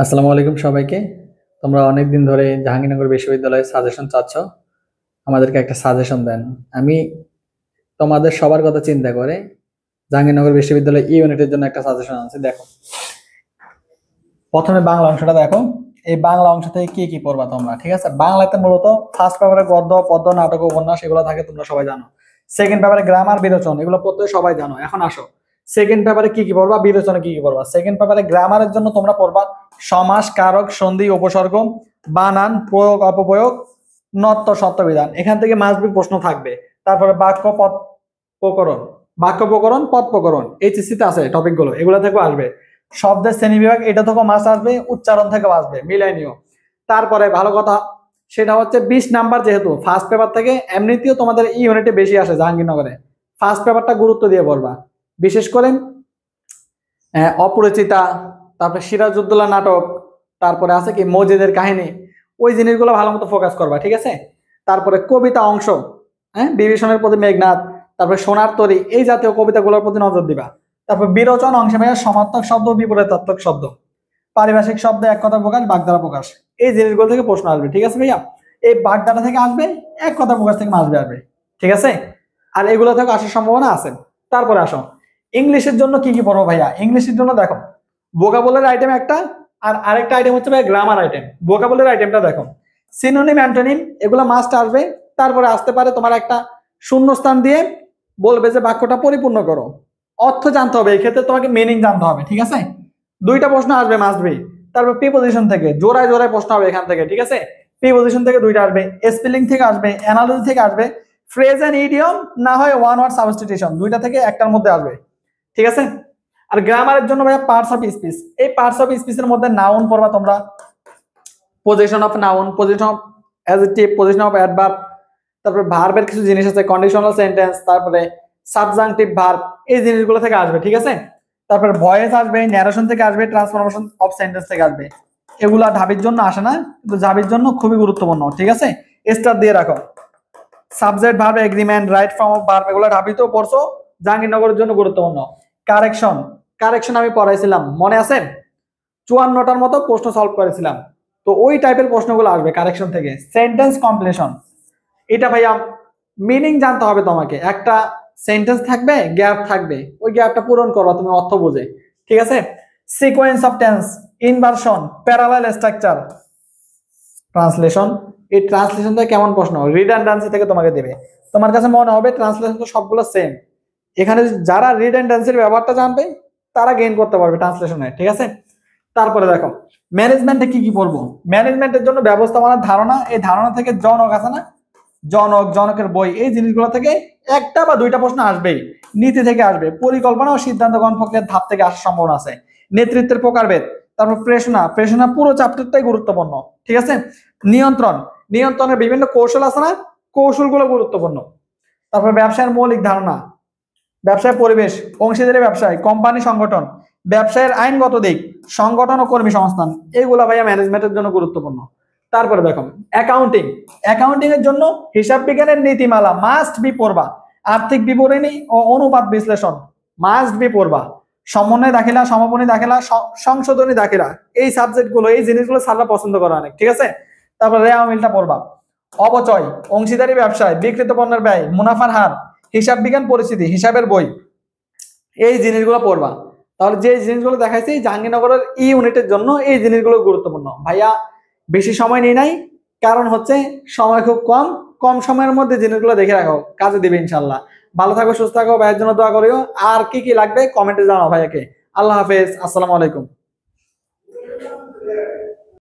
আসসালামু আলাইকুম সবাইকে। তোমরা অনেকদিন ধরে জাহাঙ্গীরনগর বিশ্ববিদ্যালয়ে সাজেশন চাচ্ছ, আমাদেরকে একটা সাজেশন দেন। আমি তোমাদের সবার কথা চিন্তা করে জাহাঙ্গীরনগর বিশ্ববিদ্যালয় ইউনিটের জন্য একটা সাজেশন আনছি। দেখো, প্রথমে বাংলা অংশটা দেখো। এই বাংলা অংশ থেকে কি কি পড়বা তোমরা, ঠিক আছে? বাংলাতে মূলত ফার্স্ট পেপারে গদ্য, পদ্য, নাটক, উপন্যাস এগুলো থাকে, তোমরা সবাই জানো। সেকেন্ড পেপারে গ্রামার, বিরোচন এগুলো পড়তে সবাই জানো। এখন আসো, সেকেন্ড পেপারে কি কি পড়বা, বিরোচনে কি কি পড়বা। সেকেন্ড পেপারে গ্রামারের জন্য তোমরা পড়বা সমাস, কারক, সন্ধি, উপসর্গ, বানান, প্রয়োগ, অপপ্রয়োগ, নত্য, সত্যবিধান। এখান থেকে মাসবি প্রশ্ন থাকবে। তারপরে বাক্য, পদ প্রকরণ, বাক্য প্রকরণ, পদ প্রকরণ, এইচএসসি তে আছে টপিক গুলো, এগুলো থেকেও আসবে। শব্দের শ্রেণী বিভাগ এটা থেকেও মাস আসবে, উচ্চারণ থেকেও আসবে, মিলাই নিও। তারপরে ভালো কথা, সেটা হচ্ছে 20 নাম্বার, যেহেতু ফার্স্ট পেপার থেকে এমনিতেও তোমাদের এই ইউনিটে বেশি আসে জাহাঙ্গীরনগরে, ফার্স্ট পেপারটা গুরুত্ব দিয়ে পড়বা। বিশেষ করে অপরিচিতা, তারপরে সিরাজউদ্দৌলা নাটক, তারপরে আছে কি মসজিদের কাহিনী, ওই জিনিসগুলো ভালো মতো ফোকাস করবা, ঠিক আছে? তারপরে কবিতা অংশ, বিভীষণের প্রতি মেঘনাদ, তারপরে সোনার তরী, এই জাতীয় কবিতাগুলোর প্রতি নজর দিবা। তারপর বিরোচন অংশে ভাইয়া সমার্থক শব্দ, বিপরীতার্থক শব্দ, পারিভাষিক শব্দ, এক কথা প্রকাশ, বাগধারা প্রকাশ, এই জিনিসগুলো থেকে প্রশ্ন আসবে, ঠিক আছে ভাইয়া? এই বাগধারা থেকে আসবে, এক কথা প্রকাশ থেকে আসবে, ঠিক আছে? আর এগুলো থেকে আসার সম্ভাবনা আছে। তারপরে আসো, ইংলিশের জন্য কি কি পড়বো ভাইয়া। ইংলিশের জন্য দেখো, ভোকাবুলারি আইটেম একটা, আর আরেকটা আইটেম হচ্ছে ভাই গ্রামার আইটেম। ভোকাবুলারি আইটেমটা দেখো, সিনোনিম, অ্যান্টোনিম এগুলো মাস্ট আসবে। তারপরে আসতে পারে তোমার একটা শূন্যস্থান দিয়ে বলবে যে বাক্যটা পরিপূর্ণ করো। অর্থ জানতে হবে, এই ক্ষেত্রে তোমাকে মিনিং জানতে হবে, ঠিক আছে? দুইটা প্রশ্ন আসবে মাস্ট বি। তারপর প্রিপোজিশন থেকে জোড়ায় জোড়ায় প্রশ্ন হবে এখান থেকে, ঠিক আছে? প্রিপোজিশন থেকে দুইটা আসবে, স্পেলিং থেকে আসবে, অ্যানালজি থেকে আসবে, ফ্রেজ এন্ড ইডিয়ম, না হয় ওয়ান ওয়ার্ড সাবস্টিটিউশন, দুইটা থেকে একটার মধ্যে আসবে, ঠিক আছে? আর গ্রামারের জন্য ভাইয়া পার্টস অফ স্পিচ। এই পার্টস অফ স্পিচের মধ্যে নাউন পড়বা তোমরা, position of noun, position of adjective, position of adverb, তারপরে ভার্বের কিছু জিনিস আছে, কন্ডিশনাল সেন্টেন্স, তারপরে সাবজাংটিভ ভার্ব, এই জিনিসগুলো থেকে আসবে, ঠিক আছে? তারপরে ভয়েস আসবে, ন্যারেশন থেকে আসবে, ট্রান্সফরমেশন অফ সেন্টেন্স থেকে আসবে। এগুলা ঢাবির জন্য আসে না, কিন্তু ঢাবির জন্য খুবই গুরুত্বপূর্ণ, ঠিক আছে? স্টার দিয়ে রাখো। Subject, verb, agreement, right form of verb এগুলো ঢাবিতেও পড়ছো, জাহাঙ্গীরনগরের জন্য গুরুত্বপূর্ণ। কারেকশন, কারেকশন আমি পড়াইছিলাম, মনে আছে? 54টার মতো প্রশ্ন সলভ করেছিলাম, তো ওই টাইপের প্রশ্নগুলো আসবে কারেকশন থেকে। সেন্টেন্স কমপ্লিশন, এটা ভাইয়া মিনিং জানতে হবে তোমাকে। একটা সেন্টেন্স থাকবে, গ্যাপ থাকবে, ওই গ্যাপটা পূরণ করো তুমি অর্থ বুঝে, ঠিক আছে? Sequence of tense, inversion, parallel structure, translation. এই ট্রান্সলেশন থেকে কেমন প্রশ্ন, রিডান্ডেন্সি থেকে তোমাকে দেবে। তোমার কাছে মনে হবে ট্রান্সলেশন তো সবগুলো সেম, এখানে যারা রিডান্ডেন্সির ব্যবহারটা জানবে তারা গেইন করতে পারবে ট্রান্সলেশনে, ঠিক আছে? তারপরে দেখো, ম্যানেজমেন্টে কি কি পড়বো। ম্যানেজমেন্টের জন্য ব্যবস্থাপনার ধারণা, এই ধারণা থেকে জনক আছে না, জনক, জনকের বই, এই জিনিসগুলো থেকে একটা বা দুইটা প্রশ্ন আসবেই। নীতি থেকে আসবে, পরিকল্পনা ও সিদ্ধান্ত গ্রহণ প্রক্রিয়ার ধাপ থেকে আসার সম্ভাবনা আছে। নেতৃত্বের প্রকারভেদ, তারপর প্রেষণা, প্রেষণা পুরো চ্যাপ্টারটাই গুরুত্বপূর্ণ, ঠিক আছে? নিয়ন্ত্রণ, নিয়ন্ত্রণের বিভিন্ন কৌশল আছে না, কৌশলগুলো গুরুত্বপূর্ণ। তারপর ব্যবসায়ের মৌলিক ধারণা, ব্যবসায় পরিবেশ, অংশীদারি ব্যবসায়, কোম্পানি সংগঠন, ব্যবসায়ের আইনগত দিক, সংগঠন ও কর্মী সংস্থান, এগুলো ভাইয়া ম্যানেজমেন্টের জন্য গুরুত্বপূর্ণ। তারপরে দেখো অ্যাকাউন্টিং, অ্যাকাউন্টিং এর জন্য হিসাব বিজ্ঞানের নীতিমালা মাস্ট বি পড়বা। আর্থিক বিবরণী ও অনুপাত বিশ্লেষণ মাস্ট বি পড়বা। সমন্বয় দাখিলা, সমাপনী দাখিলা, সংশোধনী দাখিলা, এই সাবজেক্টগুলো, এই জিনিসগুলো স্যাররা পছন্দ করে অনেক, ঠিক আছে? তারপর রেওয়া মিলটা পড়বা। অবচয়, অংশীদারি ব্যবসায়, বিক্রিত পণ্যের ব্যয়, মুনাফার হার, হিসাব বিজ্ঞান পরিস্থিতি, হিসাবের বই, এই জিনিসগুলো পড়বা। তাহলে যে জিনিসগুলো দেখাইছি জাহাঙ্গীরনগরের ই ইউনিটের জন্য, এই জিনিসগুলো গুরুত্বপূর্ণ ভাইয়া। বেশি সময় নেই নাই, কারণ হচ্ছে সময় খুব কম, কম সময়ের মধ্যে জিনিসগুলো দেখে রাখো, কাজে দিবে ইনশাল্লাহ। ভালো থাকো, সুস্থ থাকো, ভাইয়ের জন্য দোয়া করিও। আর কি কি লাগবে কমেন্টে জানাও ভাইয়াকে। আল্লাহ হাফেজ, আসসালামু আলাইকুম।